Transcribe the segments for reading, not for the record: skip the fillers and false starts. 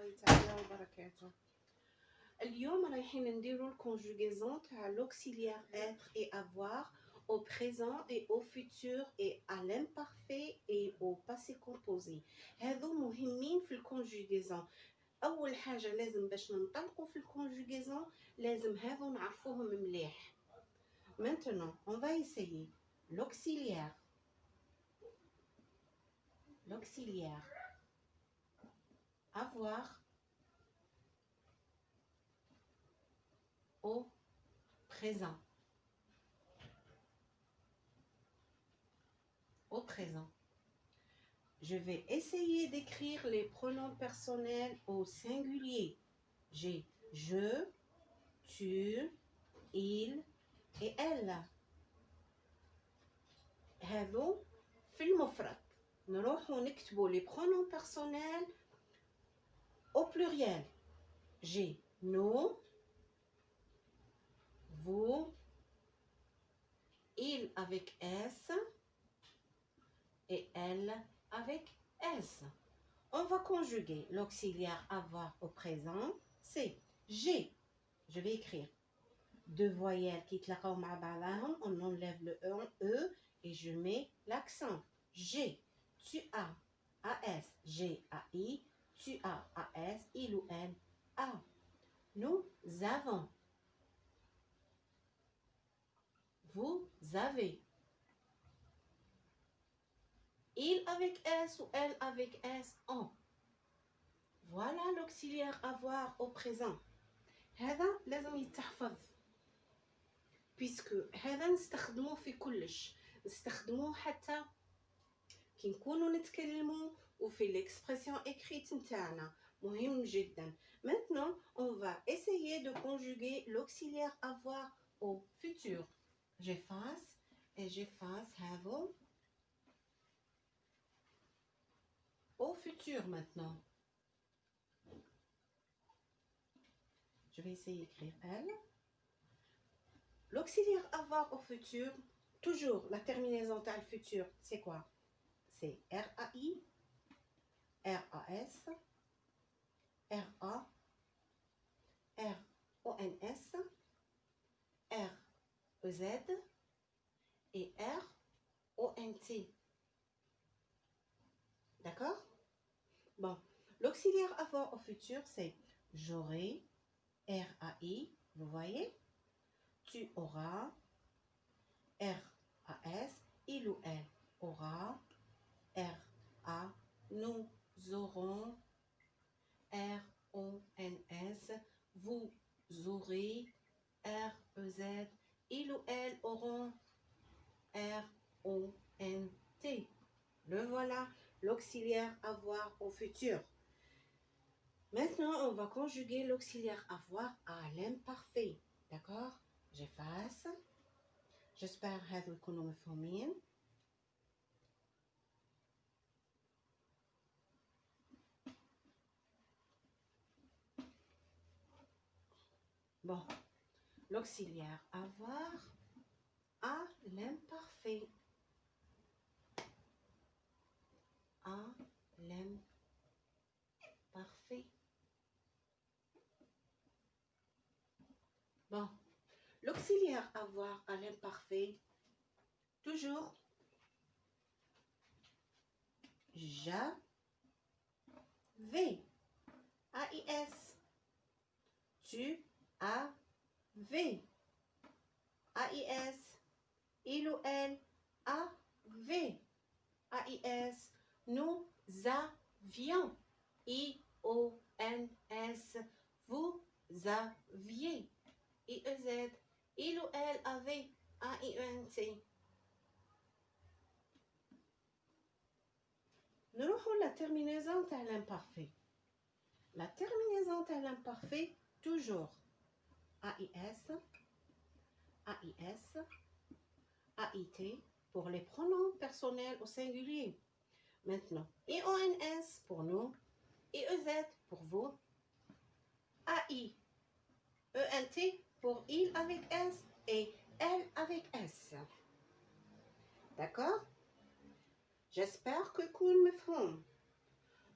الله تعالى وبركاته. اليوم رايحين نديرو الكونجوغيزون تاع l'auxiliaire être et avoir au présent et au futur et à l'imparfait et au passé composé. هذو مهمين في الكونجوغيزون. اول حاجه لازم باش ننطلقوا في الكونجوغيزون لازم هذو نعرفوهم مليح. Maintenant, on va essayer l'auxiliaire. L'auxiliaire avoir au présent. Au présent. Je vais essayer d'écrire les pronoms personnels au singulier. J'ai je, tu, il et elle. هذو في المفرد. نروحو نكتبو les pronoms personnels au pluriel. J'ai nous, vous, il avec S et elle avec S. On va conjuguer l'auxiliaire avoir au présent. C'est j'ai. Je vais écrire deux voyelles qui تلاقاو مع بعضهم. On enlève le E et je mets l'accent. J'ai, tu as, AS, j'ai, AI, tu as, AS, il ou elle, A. Nous avons. Vous avez. Il avec S ou elle avec S, on. Voilà l'auxiliaire avoir au présent. هذا لازم يتحفظ. puisque هذا نستخدموه في كلش. نستخدموه حتى كي نكونوا نتكلموا وفي l'expression écrite نتاعنا. مهم جدا. Maintenant, on va essayer de conjuguer l'auxiliaire avoir au futur. J'efface et j'efface هذا. Au futur maintenant. Je vais essayer d'écrire elle. L'auxiliaire avoir au futur, toujours la terminaison dans le futur, c'est quoi? C'est RAI, RAS, RA, RONS, REZ et RONT. D'accord? Bon, l'auxiliaire avoir au futur, c'est j'aurai, RAI, vous voyez? Tu auras, RAS, il ou elle aura, RA, nous aurons, RONS, vous aurez, REZ, il ou elle auront, RONT. Le voilà, l'auxiliaire avoir au futur. Maintenant, on va conjuguer l'auxiliaire avoir à l'imparfait. D'accord? J'efface. J'espère هذو يكونوا مفهومين. Bon, l'auxiliaire avoir à l'imparfait. À l'imparfait. Bon, l'auxiliaire avoir à l'imparfait, toujours j'avais, AIS, tu avais, AIS, il ou elle avait, AIS, nous avions, IONS, vous aviez, IEZ, il ou elle avait, AIENT. نروحوا la terminaison à l'imparfait. La terminaison à l'imparfait, toujours AIS, AIS, AIT pour les pronoms personnels au singulier. Maintenant, IONS pour nous, IEZ pour vous, AI, ENT pour il avec S et elle avec S. D'accord? J'espère que كل مفهوم.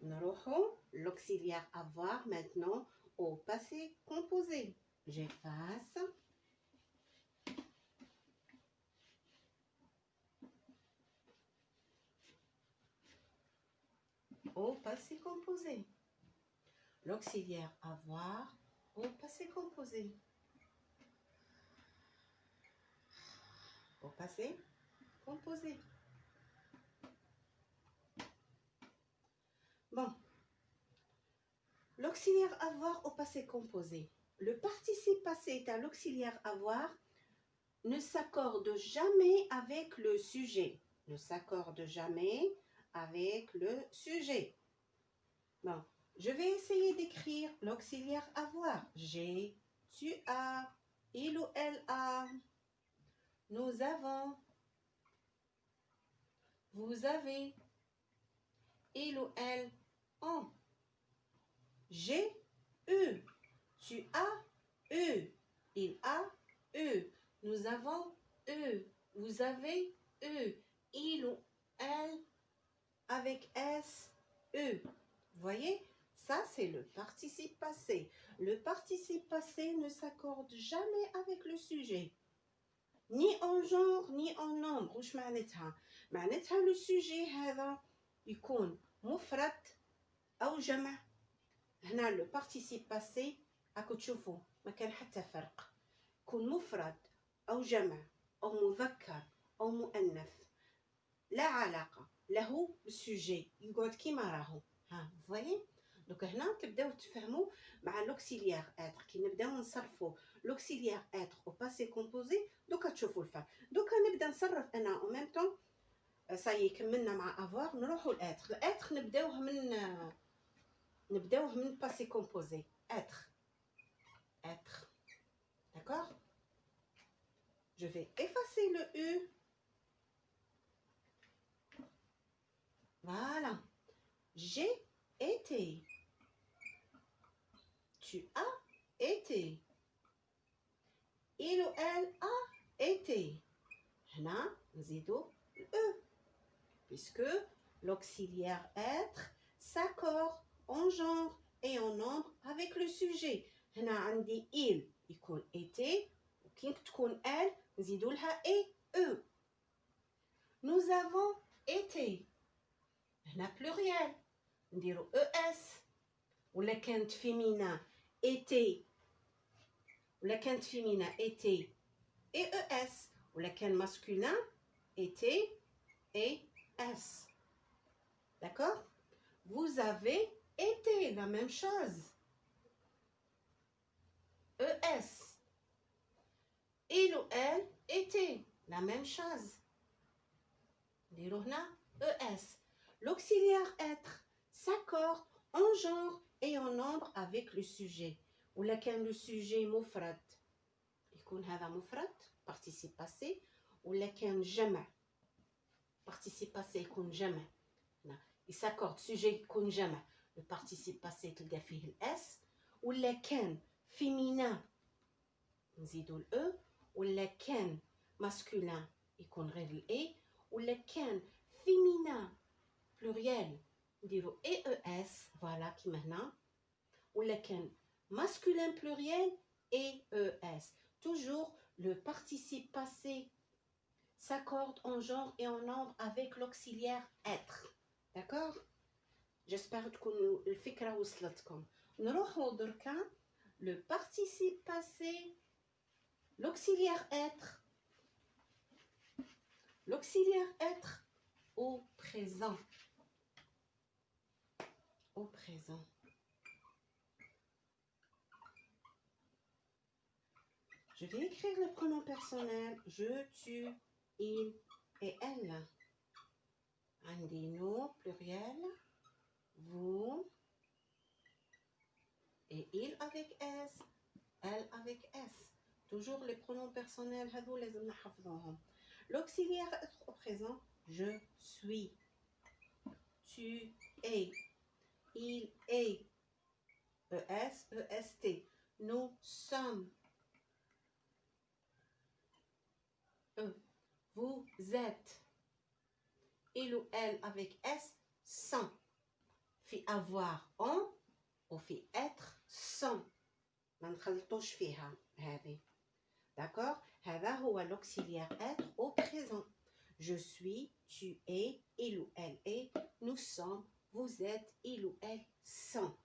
نروحوا l'auxiliaire avoir maintenant au passé composé. J'efface. Au passé composé. L'auxiliaire avoir au passé composé. Au passé composé. Bon. L'auxiliaire avoir au passé composé. Le participe passé est à l'auxiliaire avoir ne s'accorde jamais avec le sujet. Ne s'accorde jamais avec le sujet. Bon, je vais essayer d'écrire l'auxiliaire avoir. J'ai, tu as, il ou elle a, nous avons, vous avez, il ou elle ont. J'ai eu, tu as eu, il a eu, nous avons eu, vous avez eu, il ou elle avec S, E. Vous voyez, ça c'est le participe passé. Le participe passé ne s'accorde jamais avec le sujet. Ni en genre, ni en nombre. وش معناتها؟ معناتها le sujet هذا يكون مفرد أو جمع. هنا le participe passé راكو تشوفوا ما كان حتى فرق. يكون مفرد أو جمع أو مذكر أو مؤنث. لا علاقة له بالسوجي يقعد كيما راهو. ها فوايي دوك هنا تبداو تفهموا مع لوكسيليير اتر كي نبداو نصرفوا لوكسيليير اتر او باسي كومبوزي دوكا تشوفوا الفرق. دوكا نبدا نصرف انا او ميم طون صايي كملنا مع افوار نروحوا الاتر. الاتر نبداوه من باسي كومبوزي اتر d'accord. Je vais effacer le U. Voilà. J'ai été. Tu as été. Il ou elle a été. هنا نزيدو E. Puisque l'auxiliaire être s'accorde en genre et en nombre avec le sujet. هنا عندي il يكون été وكي تكون elle نزيدو لها et E. Nous avons été. هنا pluriel نديرو ES. ولا كانت féminin été ولا كانت féminin été et ES ولا كان masculin été et S. D'accord? Vous avez été, la même chose. ES. Il ou elle était, la même chose. نديرو هنا ES. L'auxiliaire être s'accorde en genre et en nombre avec le sujet. ولا كان le sujet مفرد يكون هذا مفرد participe passé. ولا كان جمع participe passé يكون جمع. il s'accorde sujet يكون جمع. le participe passé تلقى فيه الاس. ولا كان féminin نزيدو الاو. ولا كان masculin يكون غير الاي. ولا كان féminin pluriel نديرو اي او اس فوالا كيما هنا. ولا كان masculin pluriel et ES. Toujours le participe passé s'accorde en genre et en nombre avec l'auxiliaire être. D'accord? J'espère تكون الفكرة وصلتكم. نروحوا دركا le participe passé, l'auxiliaire être. L'auxiliaire être au présent. Au présent. Je vais écrire le pronom personnel je, tu, il et elle. عندي nous pluriel, vous et il avec S, elle avec S. Toujours les pronoms personnels هذو لازم نحفظوهم. L'auxiliaire être au présent je suis, tu es, il est, ES, EST. Nous sommes. Vous êtes. Il ou elle avec S, sont. في avoir en وفي être sans. ما نخلطوش فيها هذه. D'accord? هذا هو l'auxiliaire être au présent. Je suis, tu es, il ou elle est, nous sommes, vous êtes, il ou elle sont.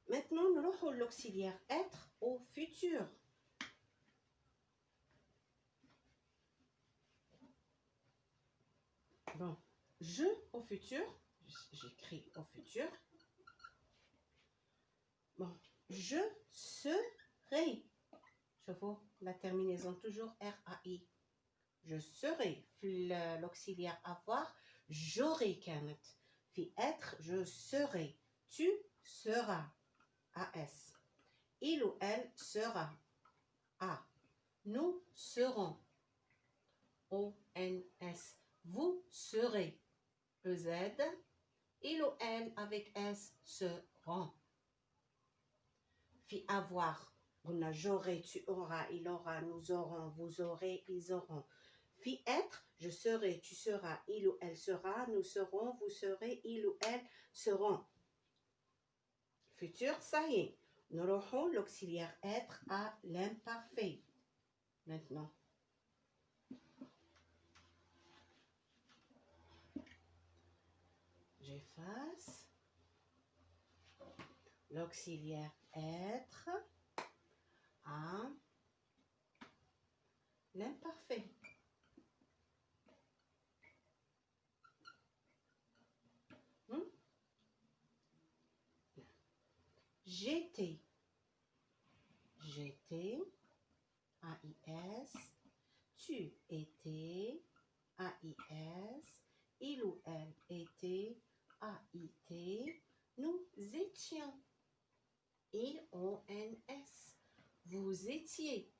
Maintenant, nous allons l'auxiliaire être au futur. Bon, je au futur, j'écris au futur. Bon, je serai. Je vois la terminaison toujours R-A-I. Je serai. L'auxiliaire avoir, j'aurai كانت. في être, je serai. Tu seras. AS. Il ou elle sera. A. Nous serons. ONS. Vous serez. EZ. Il ou elle avec S seront. Fi avoir. On a j'aurai, tu auras, il aura, nous aurons, vous aurez, ils auront. Fi être, je serai, tu seras, il ou elle sera, nous serons, vous serez, il ou elle seront. Futur, ça y est. Nous aurons l'auxiliaire être à l'imparfait. Maintenant. J'efface. L'auxiliaire être à l'imparfait. J'étais. J'étais. AIS. Tu étais. AIS. Il ou elle était. AIT. Nous étions. IONS. Vous étiez.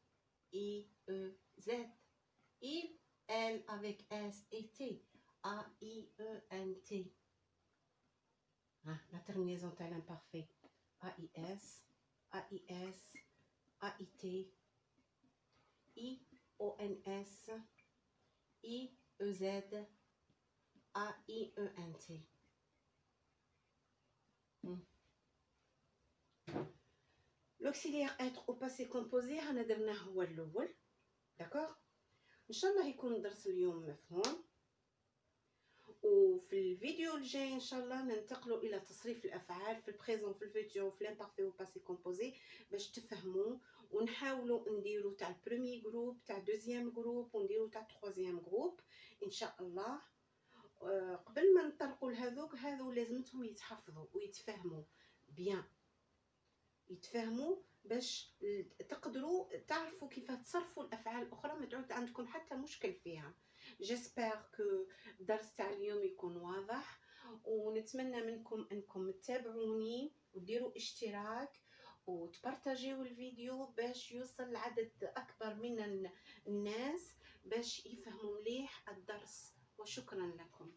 IEZ. Il, elle avec S était. AIENT. Ah, la terminaison est l'imparfait. AIS, AIS, AIT, IONS, IEZ, AIENT. L'auxiliaire être au passé composé أنا درناه هو الأول. d'accord. إن شاء الله يكون درس اليوم مفهوم. وفي الفيديو الجاي ان شاء الله ننتقلوا الى تصريف الافعال في البريزون في الفيتور وفي الامبارفي وباسي كومبوزي باش تفهموا ونحاولوا نديروا تاع البريمي جروب تاع دوزيام جروب ونديروا تاع تروازيام جروب ان شاء الله. قبل ما نطرقوا هذو لازمتهم يتحفظوا ويتفهموا بيان، يتفهموا باش تقدروا تعرفوا كيف تصرفوا الافعال الاخرى ما تعود عندكم حتى مشكل فيها. جيسبر كو الدرس تاع اليوم يكون واضح، ونتمنى منكم انكم تتابعوني وديروا اشتراك وتبارطاجيو الفيديو باش يوصل لعدد اكبر من الناس باش يفهموا مليح الدرس. وشكرا لكم.